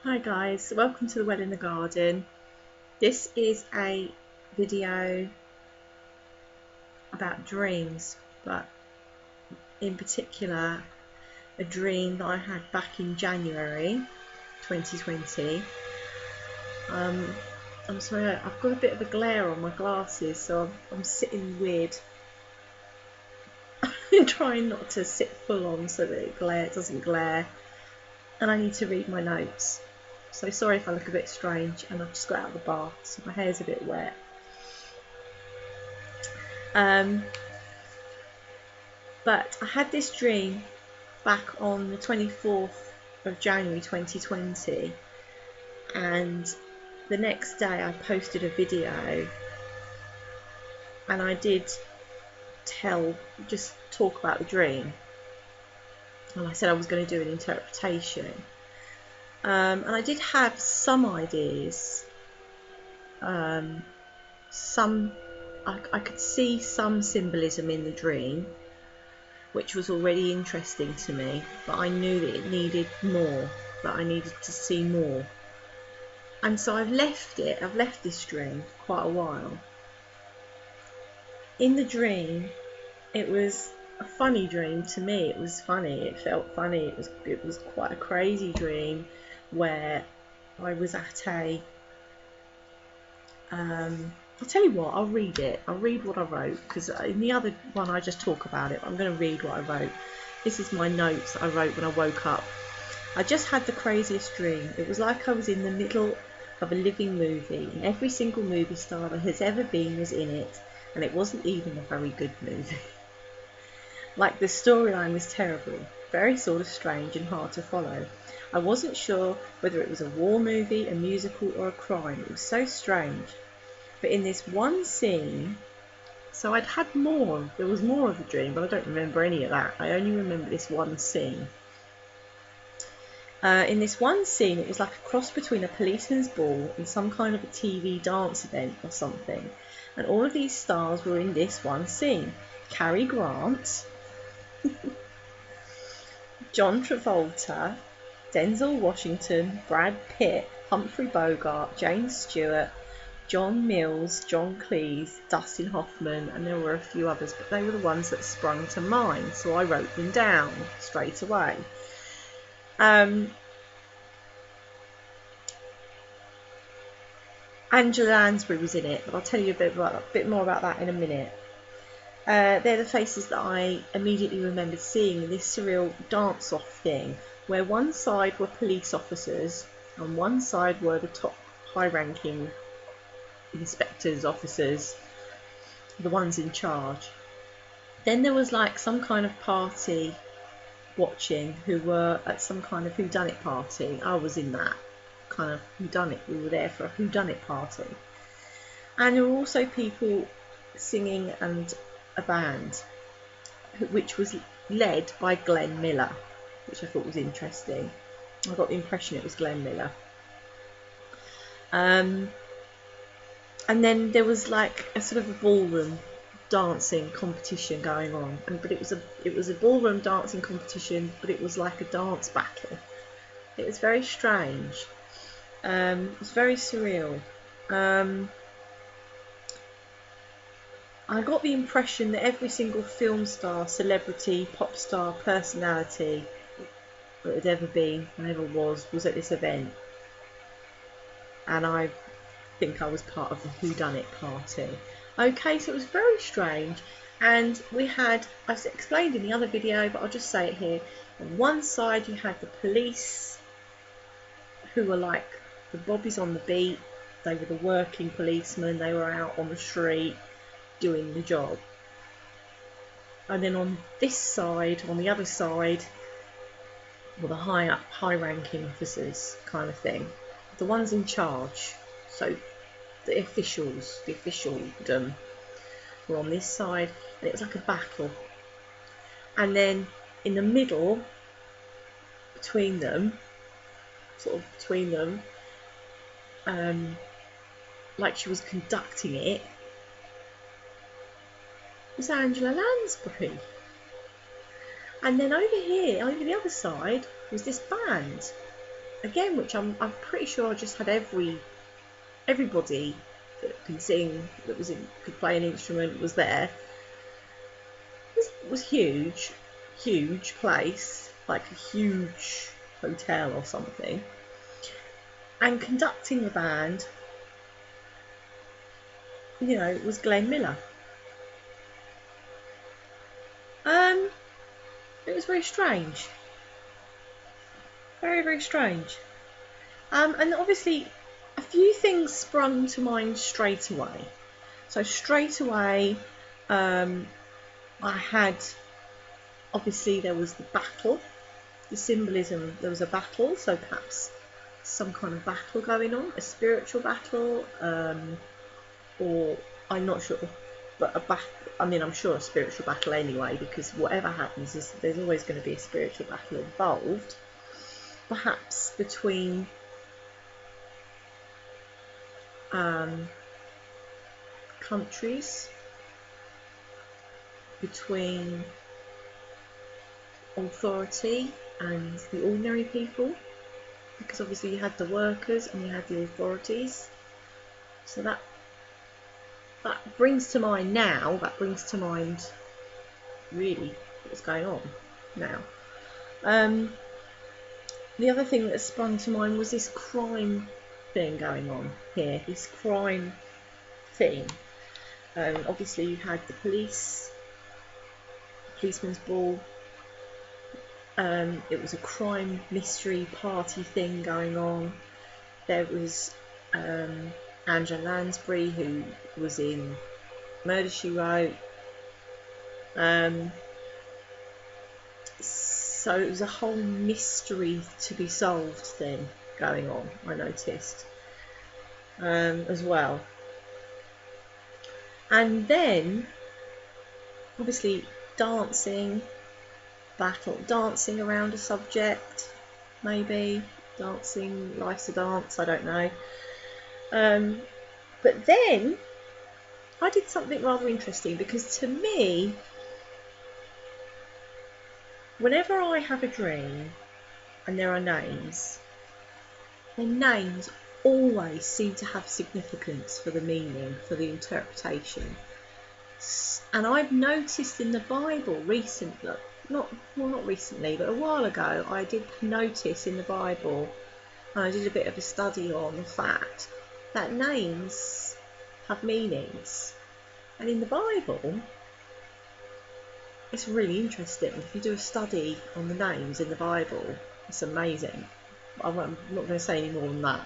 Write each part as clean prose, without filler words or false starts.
Hi guys, welcome to the Well in the Garden. This is a video about dreams, but in particular a dream that I had back in January 2020. I'm sorry, I've got a bit of a glare on my glasses, so I'm sitting weird. I'm trying not to sit full on so that it doesn't glare, and I need to read my notes. So sorry if I look a bit strange, and I've just got out of the bath, so my hair's a bit wet. But I had this dream back on the 24th of January 2020, and the next day I posted a video, and I did just talk about the dream, and I said I was going to do an interpretation, and I did have some ideas. I could see some symbolism in the dream, which was already interesting to me, but I knew that it needed more, that I needed to see more. And so I've left this dream for quite a while. In the dream, it was a funny dream to me. It was funny, it felt funny, it was quite a crazy dream where I was at I'll tell you what, I'll read it. I'll read what I wrote, because in the other one I just talk about it. I'm going to read what I wrote. This is my notes that I wrote when I woke up. I just had the craziest dream. It was like I was in the middle of a living movie, and every single movie star there has ever been was in it, and it wasn't even a very good movie. Like, the storyline was terrible, very sort of strange and hard to follow. I wasn't sure whether it was a war movie, a musical, or a crime. It was so strange. But in this one scene, so I'd had more, there was more of the dream, but I don't remember any of that. I only remember this one scene. In this one scene, it was like a cross between a policeman's ball and some kind of a TV dance event or something. And all of these stars were in this one scene. Cary Grant, John Travolta, Denzel Washington, Brad Pitt, Humphrey Bogart, James Stewart, John Mills, John Cleese, Dustin Hoffman, and there were a few others, but they were the ones that sprung to mind, so I wrote them down straight away. Angela Lansbury was in it, but I'll tell you a bit more about that in a minute. They're the faces that I immediately remembered seeing in this surreal dance-off thing, where one side were police officers and one side were the top high-ranking inspectors, officers, the ones in charge. Then there was like some kind of party watching, who were at some kind of whodunit party. I was in that kind of whodunit. We were there for a whodunit party, and there were also people singing and a band, which was led by Glenn Miller, which I thought was interesting. I got the impression it was Glenn Miller. And then there was like a sort of a ballroom dancing competition going on, but it was a ballroom dancing competition, but it was like a dance battle. It was very strange. It was very surreal. I got the impression that every single film star, celebrity, pop star, personality that had ever been and ever was at this event, and I think I was part of the whodunit party. Okay, so it was very strange, and I've explained in the other video, but I'll just say it here. On one side you had the police, who were like the bobbies on the beat. They were the working policemen. They were out on the street doing the job. And then on this side, on the other side, were the high-ranking officers kind of thing, the ones in charge. So the officialdom were on this side, and it was like a battle. And then in the middle, between them, like she was conducting it, was Angela Lansbury. And then over here, over the other side, was this band. again, which I'm pretty sure I just had everybody that can sing, that could play an instrument, was there. It was huge place, like a huge hotel or something. And conducting the band, was Glenn Miller. It was very strange. Very, very strange. And obviously, a few things sprung to mind straight away. So straight away, I had, obviously there was the battle, the symbolism, there was a battle, so perhaps some kind of battle going on, a spiritual battle, or I'm not sure, but a battle. I mean, I'm sure a spiritual battle anyway, because whatever happens, there's always going to be a spiritual battle involved. Perhaps between countries, between authority and the ordinary people, because obviously you had the workers and you had the authorities. So that brings to mind now, really what's going on now. The other thing that sprung to mind was this crime thing going on here, this crime thing. Obviously you had the policeman's ball. It was a crime mystery party thing going on. There was Angela Lansbury, who was in Murder, She Wrote. So it was a whole mystery to be solved thing going on, I noticed, as well. And then, obviously, dancing around a subject, maybe. Dancing, life's a dance, I don't know. But then, I did something rather interesting, because to me, whenever I have a dream and there are names, the names always seem to have significance for the meaning, for the interpretation. And I've noticed in the Bible recently, not recently, but a while ago, I did notice in the Bible, and I did a bit of a study on the fact that names have meanings. And in the Bible, it's really interesting. If you do a study on the names in the Bible, it's amazing. I'm not going to say any more than that.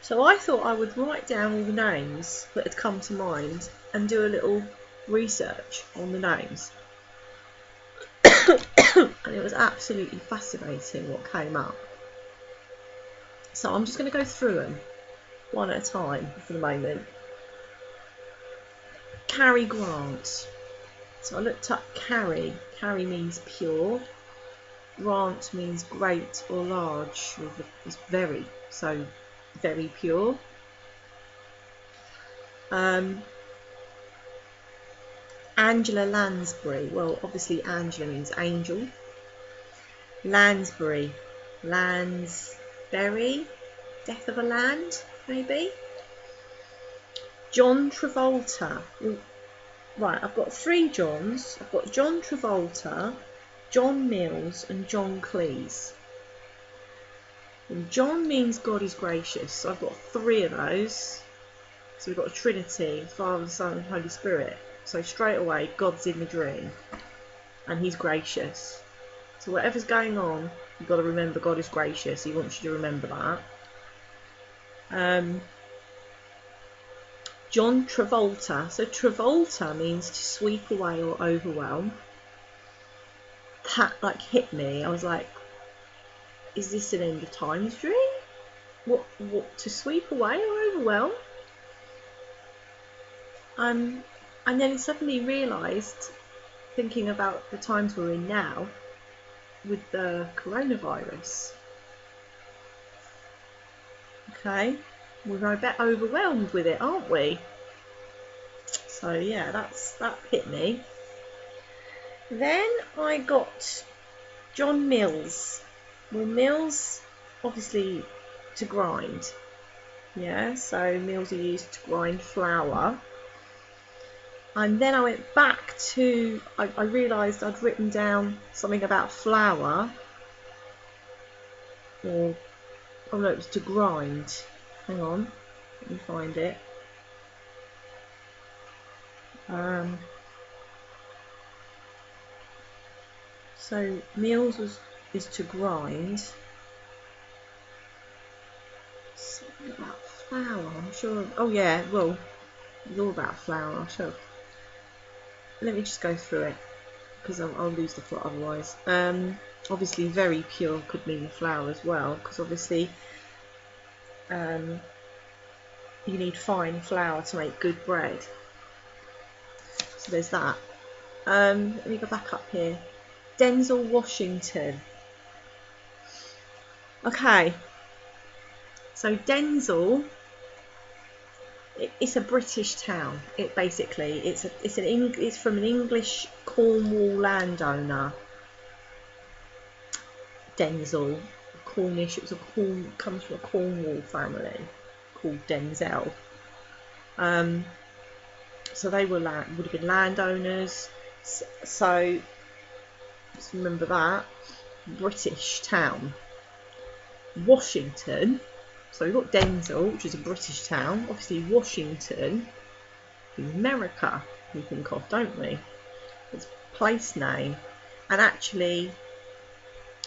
So I thought I would write down all the names that had come to mind and do a little research on the names. And it was absolutely fascinating what came up. So I'm just going to go through them one at a time for the moment. Cary Grant. So I looked up Cary. Cary means pure. Grant means great or large. It's very, so very pure. Angela Lansbury. Well, obviously Angela means angel. Lansbury. Lansbury. Death of a land, maybe. John Travolta. Right, I've got 3 Johns. I've got John Travolta, John Mills and John Cleese. And John means God is gracious, so I've got 3 of those. So we've got a Trinity, Father, Son and Holy Spirit. So straight away, God's in the dream and he's gracious. So whatever's going on, you've got to remember God is gracious. He wants you to remember that. John Travolta. So Travolta means to sweep away or overwhelm. That hit me. I was like, is this an end of times dream? What to sweep away or overwhelm? And then I suddenly realised, thinking about the times we're in now with the coronavirus. Okay, we're a bit overwhelmed with it, aren't we? So yeah, that hit me. Then I got John Mills. Well, Mills obviously to grind. Yeah, so mills are used to grind flour. And then I went back to, I realised I'd written down something about flour, or, oh no, it was to grind. Hang on, let me find it. So meals is to grind. Something about flour, I'm sure. Oh yeah, well, it's all about flour. I'm sure. Let me just go through it because I'll lose the plot otherwise. Obviously, very pure could mean flour as well, because obviously you need fine flour to make good bread. So there's that. Let me go back up here. Denzel Washington. Okay, so Denzel, it's a British town. It basically it's from an English Cornwall landowner. Denzel, Cornish. It was comes from a Cornwall family called Denzel. So they would have been landowners. So just remember that. British town. Washington. So we've got Denzel, which is a British town. Obviously Washington is America, we think of, don't we? It's a place name. And actually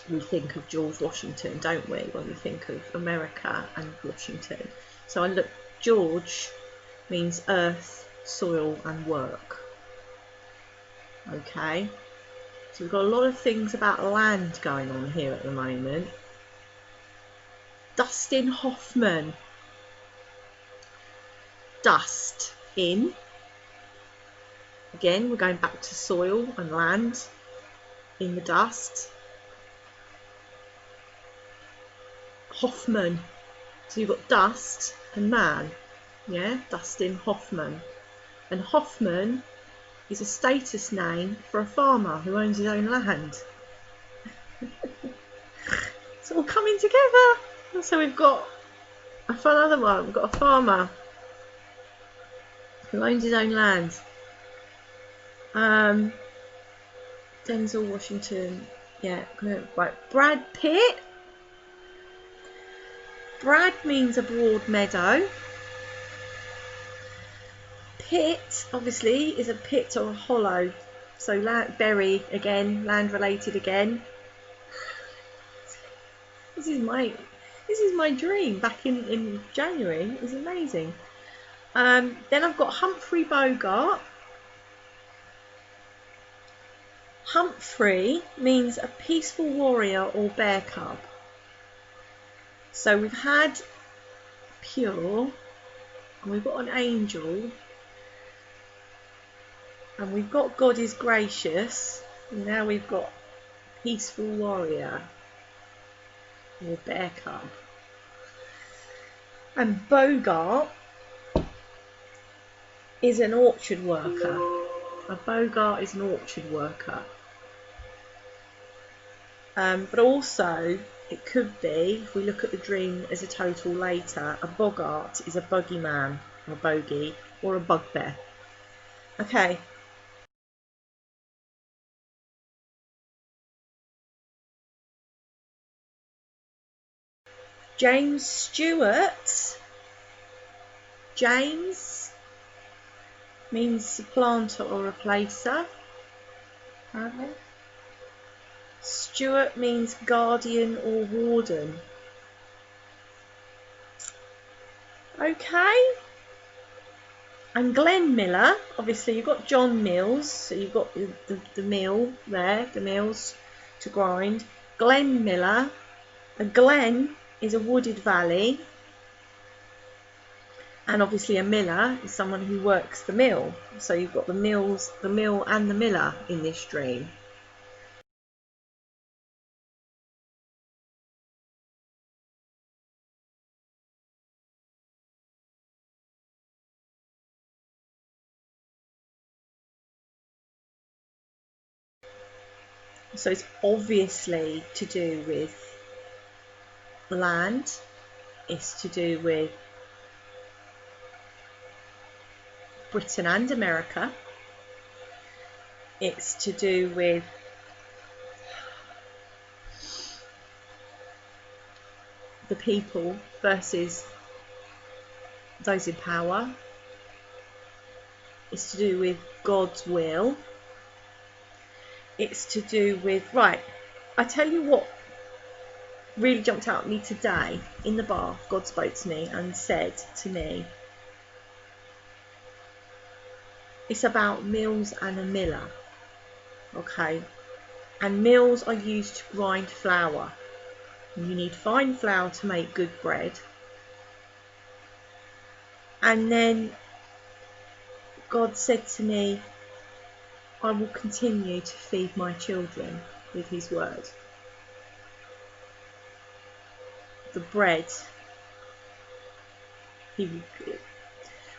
we think of George Washington, don't we, when we think of America and Washington. So I look, George means earth, soil and work. Okay, so we've got a lot of things about land going on here at the moment. Dustin Hoffman. Dust in. Again, we're going back to soil and land. In the dust. Hoffman. So you've got dust and man. Yeah, Dustin Hoffman. And Hoffman is a status name for a farmer who owns his own land. It's all coming together. So we've got another one. We've got a farmer who owns his own land. Denzel Washington. Yeah, right. Brad Pitt. Brad means a broad meadow. Pit, obviously, is a pit or a hollow. So berry again, land related again. This is my dream back in January. It was amazing. Then I've got Humphrey Bogart. Humphrey means a peaceful warrior or bear cub. So we've had pure, and we've got an angel, and we've got God is gracious, and now we've got peaceful warrior or bear cub. And Bogart is an orchard worker. A Bogart is an orchard worker. But also, it could be, if we look at the dream as a total later, a Bogart is a bogeyman, or a bogey, or a bugbear. Okay. James Stewart. James means supplanter or replacer. Okay. Stewart means guardian or warden. Okay. And Glenn Miller, obviously you've got John Mills, so you've got the mill there, the mills to grind. Glenn Miller. A glen is a wooded valley. And obviously a miller is someone who works the mill. So you've got the mill and the miller in this dream. So it's obviously to do with land. It's to do with Britain and America. It's to do with the people versus those in power. It's to do with God's will. It's to do with, right, I tell you what really jumped out at me today in the bath. God spoke to me and said to me, it's about mills and a miller. Okay, and mills are used to grind flour. You need fine flour to make good bread. And then God said to me, I will continue to feed my children with his word. The bread,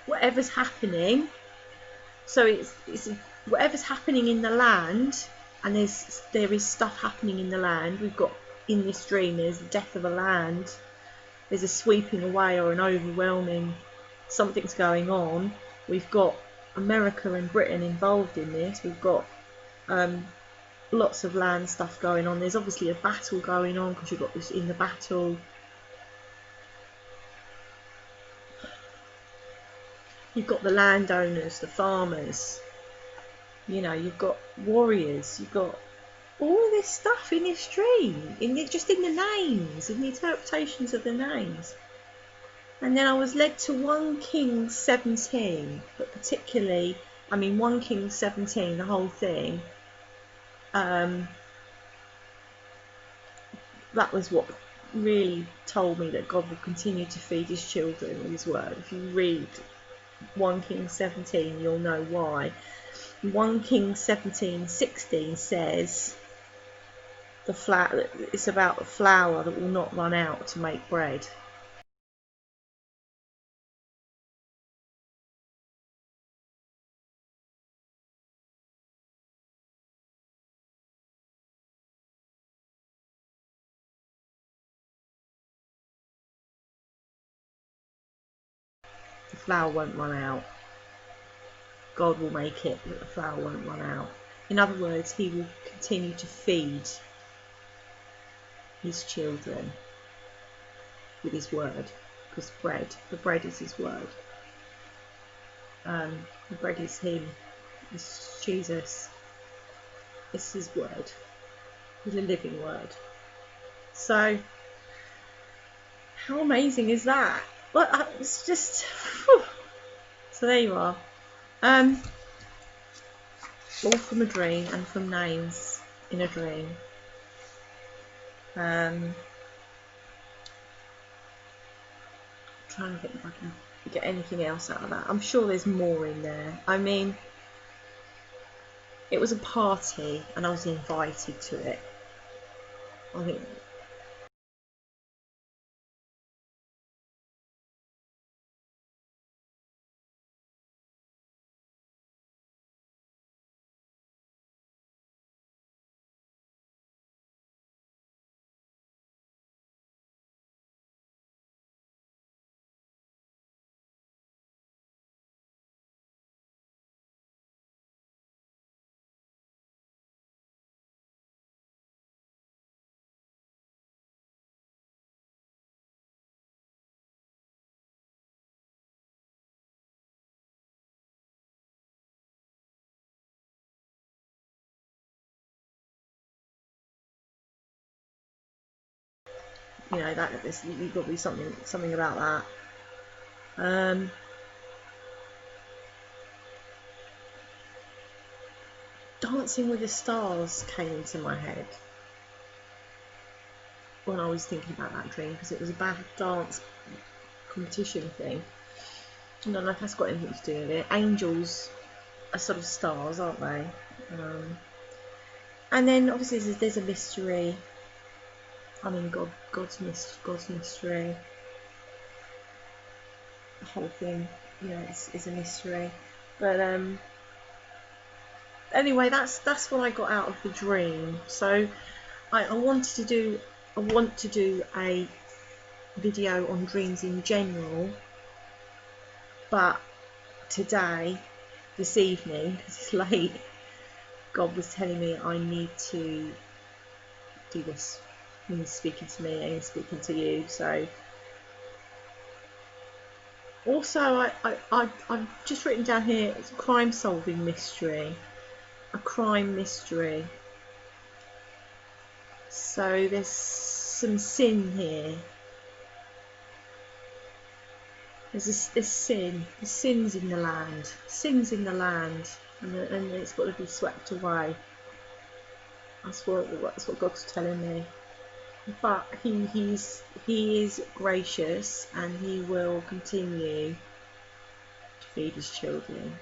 whatever's happening, so it's whatever's happening in the land, and there is stuff happening in the land. We've got, in this dream, there's the death of a land, there's a sweeping away or an overwhelming, something's going on. We've got America and Britain involved in this. We've got lots of land stuff going on. There's obviously a battle going on, because you've got this in the battle. You've got the landowners, the farmers, you know, you've got warriors, you've got all this stuff in this dream, just in the names, in the interpretations of the names. And then I was led to 1 Kings 17, but particularly, 1 Kings 17, the whole thing. That was what really told me that God will continue to feed his children with his word. If you read 1 Kings 17, you'll know why. 1 Kings 17:16 says it's about the flour that will not run out to make bread. The flour won't run out. God will make it that the flour won't run out. In other words, he will continue to feed his children with his word, because the bread is his word. The bread is him, it's Jesus, it's his word, he's a living word. So how amazing is that? Well, it's just whew. So there you are, all from a dream and from names in a dream. Trying to think if I can get anything else out of that. I'm sure there's more in there. It was a party and I was invited to it. I think you've got to be something about that. Dancing with the Stars came into my head when I was thinking about that dream, because it was a bad dance competition thing. I don't know if that's got anything to do with it. Angels are sort of stars, aren't they? And then obviously there's a mystery. God's mystery. The whole thing, is a mystery. But anyway, that's what I got out of the dream. So I want to do a video on dreams in general, but today, this evening, because it's late, God was telling me I need to do this. He's speaking to me and he's speaking to you. So also I've just written down here, it's a crime solving mystery, a crime mystery. So there's some sin here. There's sin. There's sins in the land. Sins in the land, and it's got to be swept away. That's what God's telling me. But he is gracious, and he will continue to feed his children.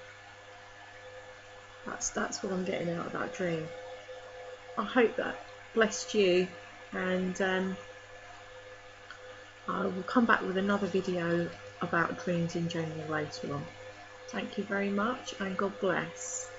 That's what I'm getting out of that dream. I hope that blessed you, and I will come back with another video about dreams in general later on. Thank you very much, and God bless.